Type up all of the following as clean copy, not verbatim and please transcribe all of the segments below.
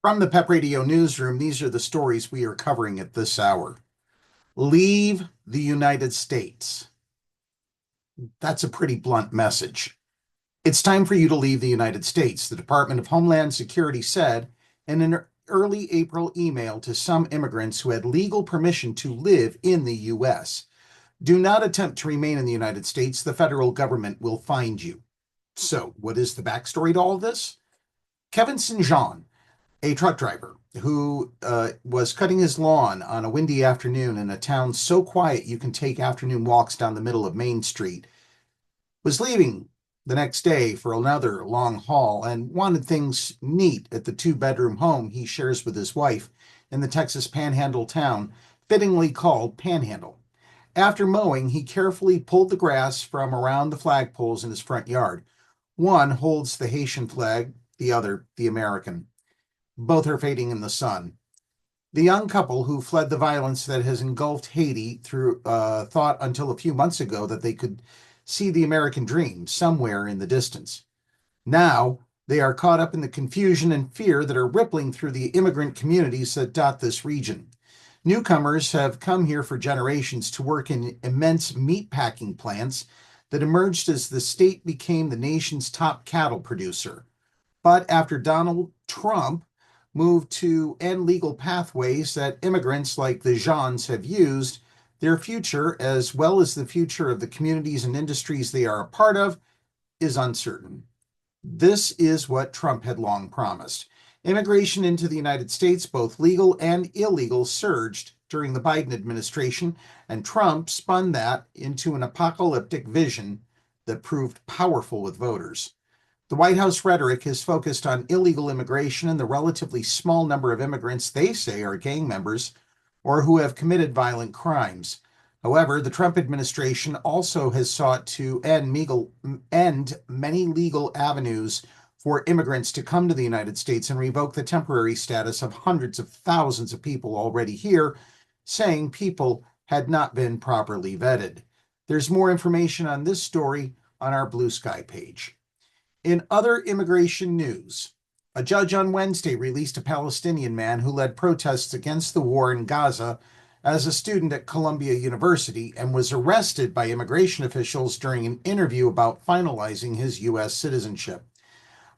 From the PEP Radio Newsroom, these are the stories we are covering at this hour. Leave the United States. That's a pretty blunt message. It's time for you to leave the United States, the Department of Homeland Security said in an early April email to some immigrants who had legal permission to live in the U.S. Do not attempt to remain in the United States. The federal government will find you. So, what is the backstory to all of this? Kevin St. Jean, a truck driver who was cutting his lawn on a windy afternoon in a town so quiet you can take afternoon walks down the middle of Main Street, was leaving the next day for another long haul and wanted things neat at the two-bedroom home he shares with his wife in the Texas Panhandle town, fittingly called Panhandle. After mowing, he carefully pulled the grass from around the flagpoles in his front yard. One holds the Haitian flag, the other the American. Both are fading in the sun. The young couple who fled the violence that has engulfed Haiti thought until a few months ago that they could see the American dream somewhere in the distance. Now they are caught up in the confusion and fear that are rippling through the immigrant communities that dot this region. Newcomers have come here for generations to work in immense meatpacking plants that emerged as the state became the nation's top cattle producer. But after Donald Trump moved to end legal pathways that immigrants like the Jeans have used, their future, as well as the future of the communities and industries they are a part of, is uncertain. This is what Trump had long promised. Immigration into the United States, both legal and illegal, surged during the Biden administration, and Trump spun that into an apocalyptic vision that proved powerful with voters. The White House rhetoric is focused on illegal immigration and the relatively small number of immigrants they say are gang members or who have committed violent crimes. However, the Trump administration also has sought to end many legal avenues for immigrants to come to the United States and revoke the temporary status of hundreds of thousands of people already here, saying people had not been properly vetted. There's more information on this story on our Blue Sky page. In other immigration news, a judge on Wednesday released a Palestinian man who led protests against the war in Gaza as a student at Columbia University and was arrested by immigration officials during an interview about finalizing his U.S. citizenship.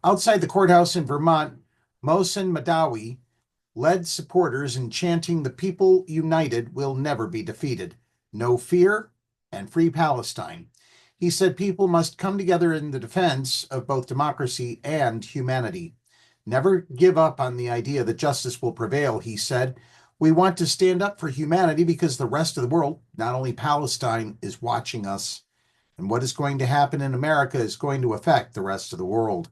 Outside the courthouse in Vermont, Mohsen Madawi led supporters in chanting, "The people united will never be defeated. No fear and free Palestine." He said people must come together in the defense of both democracy and humanity. Never give up on the idea that justice will prevail, he said. We want to stand up for humanity because the rest of the world, not only Palestine, is watching us. And what is going to happen in America is going to affect the rest of the world.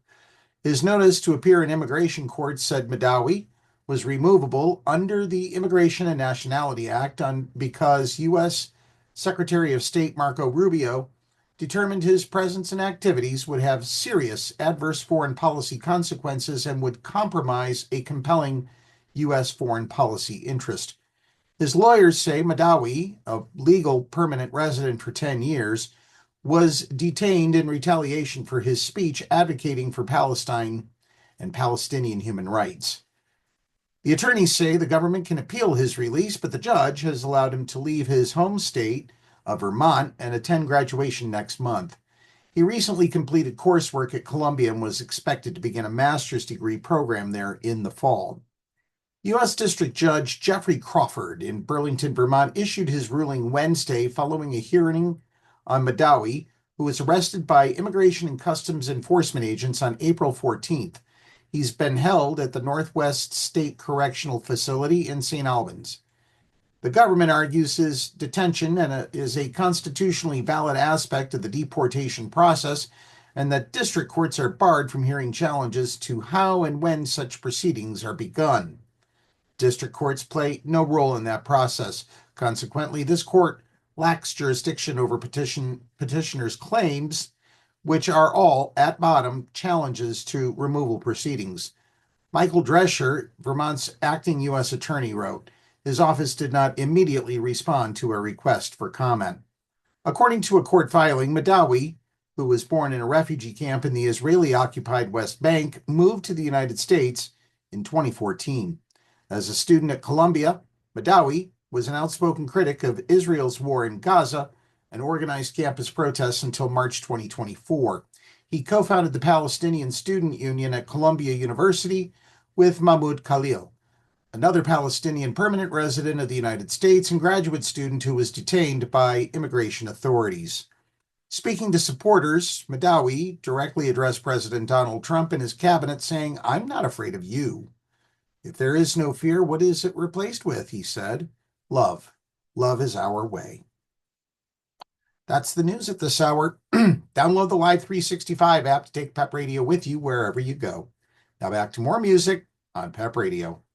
His notice to appear in immigration court, said Madawi, was removable under the Immigration and Nationality Act because U.S. Secretary of State Marco Rubio determined his presence and activities would have serious adverse foreign policy consequences and would compromise a compelling U.S. foreign policy interest. His lawyers say Madawi, a legal permanent resident for 10 years, was detained in retaliation for his speech advocating for Palestine and Palestinian human rights. The attorneys say the government can appeal his release, but the judge has allowed him to leave his home state of Vermont and attend graduation next month. He recently completed coursework at Columbia and was expected to begin a master's degree program there in the fall. U.S. District Judge Jeffrey Crawford in Burlington, Vermont, issued his ruling Wednesday following a hearing on Madawi, who was arrested by Immigration and Customs Enforcement agents on April 14th. He's been held at the Northwest State Correctional Facility in St. Albans. The government argues his detention is a constitutionally valid aspect of the deportation process, and that district courts are barred from hearing challenges to how and when such proceedings are begun. District courts play no role in that process. Consequently, this court lacks jurisdiction over petitioners' claims, which are all, at bottom, challenges to removal proceedings. Michael Drescher, Vermont's acting U.S. attorney, wrote, his office did not immediately respond to a request for comment. According to a court filing, Madawi, who was born in a refugee camp in the Israeli-occupied West Bank, moved to the United States in 2014. As a student at Columbia, Madawi was an outspoken critic of Israel's war in Gaza and organized campus protests until March 2024. He co-founded the Palestinian Student Union at Columbia University with Mahmoud Khalil, another Palestinian permanent resident of the United States and graduate student who was detained by immigration authorities. Speaking to supporters, Madawi directly addressed President Donald Trump and his cabinet, saying, "I'm not afraid of you. If there is no fear, what is it replaced with?" he said. Love. Love is our way. That's the news at this hour. Download the Live 365 app to take PEP Radio with you wherever you go. Now back to more music on PEP Radio.